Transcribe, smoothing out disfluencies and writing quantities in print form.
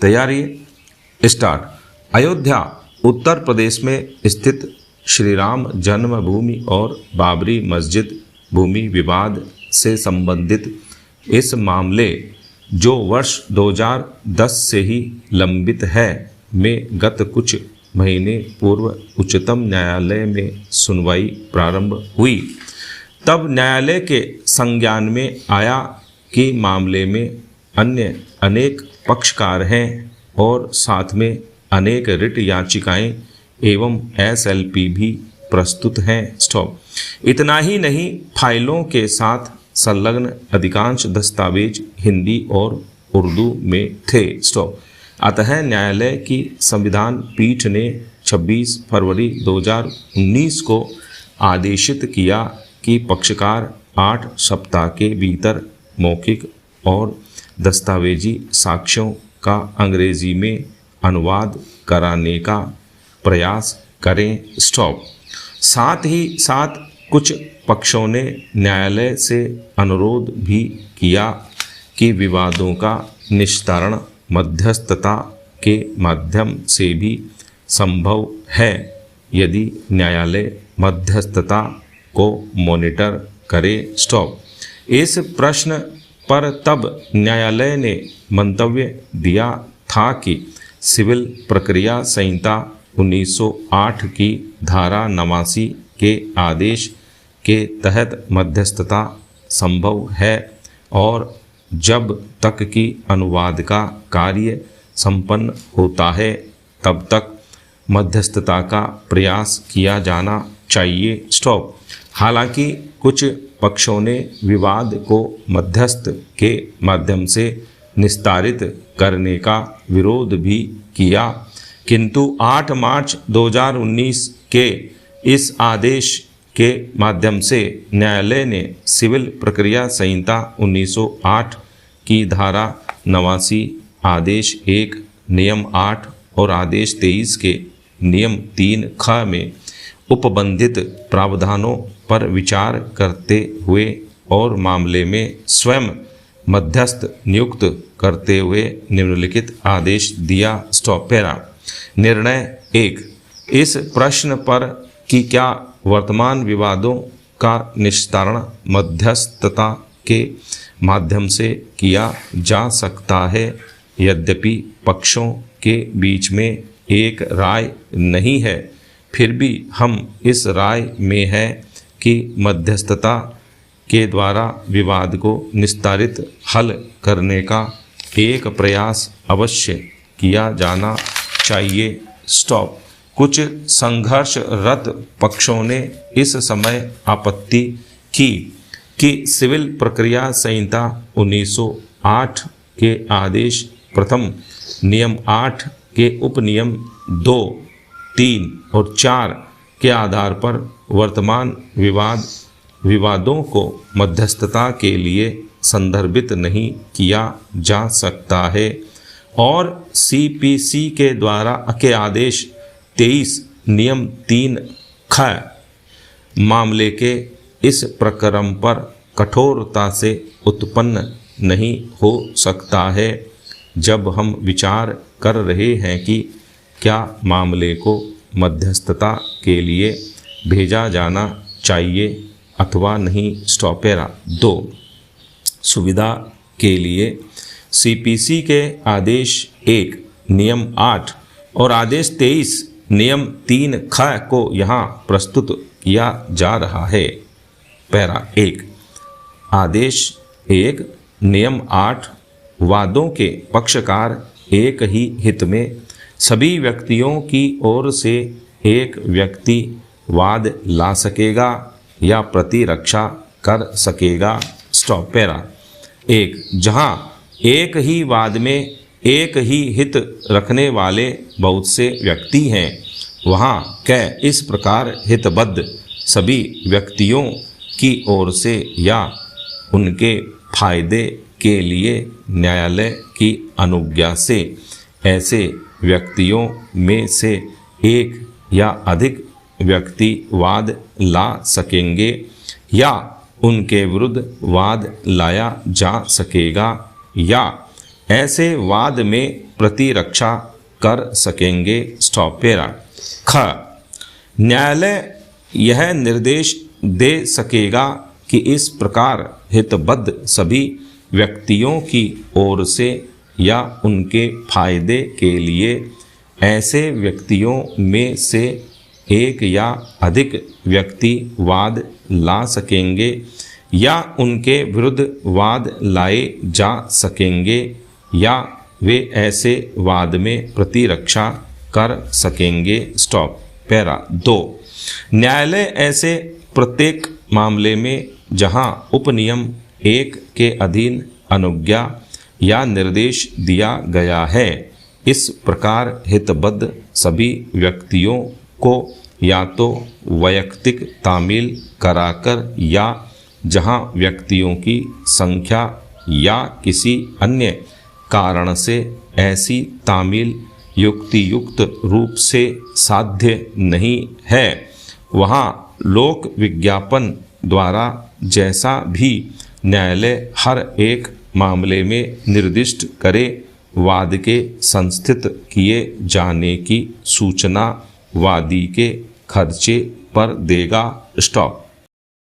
तैयारी स्टार्ट। अयोध्या उत्तर प्रदेश में स्थित श्री राम जन्मभूमि और बाबरी मस्जिद भूमि विवाद से संबंधित इस मामले जो वर्ष 2010 से ही लंबित है में गत कुछ महीने पूर्व उच्चतम न्यायालय में सुनवाई प्रारंभ हुई। तब न्यायालय के संज्ञान में आया कि मामले में अन्य अनेक पक्षकार हैं और साथ में अनेक रिट याचिकाएं एवं एसएलपी भी प्रस्तुत हैं। स्टॉप। इतना ही नहीं, फाइलों के साथ संलग्न अधिकांश दस्तावेज हिंदी और उर्दू में थे। स्टॉप। अतः न्यायालय की संविधान पीठ ने 26 फरवरी 2019 को आदेशित किया कि पक्षकार 8 सप्ताह के भीतर मौखिक और दस्तावेजी साक्ष्यों का अंग्रेजी में अनुवाद कराने का प्रयास करें। स्टॉप। साथ ही साथ कुछ पक्षों ने न्यायालय से अनुरोध भी किया कि विवादों का निस्तारण मध्यस्थता के माध्यम से भी संभव है यदि न्यायालय मध्यस्थता को मॉनिटर करे। स्टॉप। इस प्रश्न पर तब न्यायालय ने मंतव्य दिया था कि सिविल प्रक्रिया संहिता 1908 की धारा 89 के आदेश के तहत मध्यस्थता संभव है और जब तक कि अनुवाद का कार्य संपन्न होता है तब तक मध्यस्थता का प्रयास किया जाना चाहिए। स्टॉप। हालांकि कुछ पक्षों ने विवाद को मध्यस्थ के माध्यम से निस्तारित करने का विरोध भी किया, किंतु 8 मार्च 2019 के इस आदेश के माध्यम से न्यायालय ने सिविल प्रक्रिया संहिता 1908 की धारा 89, आदेश 1, नियम 8 और आदेश 23 के नियम 3 ख में उपबंधित प्रावधानों पर विचार करते हुए और मामले में स्वयं मध्यस्थ नियुक्त करते हुए निम्नलिखित आदेश दिया। स्टॉप। पैरा। निर्णय 1। इस प्रश्न पर कि क्या वर्तमान विवादों का निस्तारण मध्यस्थता के माध्यम से किया जा सकता है, यद्यपि पक्षों के बीच में एक राय नहीं है, फिर भी हम इस राय में है कि मध्यस्थता के द्वारा विवाद को निस्तारित हल करने का एक प्रयास अवश्य किया जाना चाहिए। स्टॉप। कुछ संघर्षरत पक्षों ने इस समय आपत्ति की कि सिविल प्रक्रिया संहिता 1908 के आदेश प्रथम नियम 8 के उपनियम 2, 3 और 4 के आधार पर वर्तमान विवादों को मध्यस्थता के लिए संदर्भित नहीं किया जा सकता है और सीपीसी के द्वारा के आदेश 23 नियम 3 ख मामले के इस प्रकरण पर कठोरता से उत्पन्न नहीं हो सकता है जब हम विचार कर रहे हैं कि क्या मामले को मध्यस्थता के लिए भेजा जाना चाहिए अथवा नहीं। स्टॉप। पैरा। 2। सुविधा के लिए सीपीसी के आदेश 1 नियम 8 और आदेश 23 नियम 3 ख को यहाँ प्रस्तुत किया जा रहा है। पैरा 1। आदेश 1 नियम 8 वादों के पक्षकार एक ही हित में सभी व्यक्तियों की ओर से एक व्यक्ति वाद ला सकेगा या प्रतिरक्षा कर सकेगा। स्टॉप। पैरा 1। जहाँ एक ही वाद में एक ही हित रखने वाले बहुत से व्यक्ति हैं, वहाँ कै इस प्रकार हितबद्ध सभी व्यक्तियों की ओर से या उनके फायदे के लिए न्यायालय की अनुज्ञा से ऐसे व्यक्तियों में से एक या अधिक व्यक्ति वाद ला सकेंगे या उनके विरुद्ध वाद लाया जा सकेगा या ऐसे वाद में प्रतिरक्षा कर सकेंगे। Stop para. ख, न्यायालय यह निर्देश दे सकेगा कि इस प्रकार हितबद्ध सभी व्यक्तियों की ओर से या उनके फायदे के लिए ऐसे व्यक्तियों में से एक या अधिक व्यक्ति वाद ला सकेंगे या उनके विरुद्ध वाद लाए जा सकेंगे या वे ऐसे वाद में प्रतिरक्षा कर सकेंगे। Stop para. 2, न्यायालय ऐसे प्रत्येक मामले में जहां उपनियम 1 के अधीन अनुज्ञा या निर्देश दिया गया है, इस प्रकार हितबद्ध सभी व्यक्तियों को या तो वैयक्तिक तामील कराकर या जहां व्यक्तियों की संख्या या किसी अन्य कारण से ऐसी तामील युक्तियुक्त रूप से साध्य नहीं है, वहां लोक विज्ञापन द्वारा जैसा भी न्यायालय हर एक मामले में निर्दिष्ट करे, वाद के संस्थित किए जाने की सूचना वादी के खर्चे पर देगा। स्टॉप।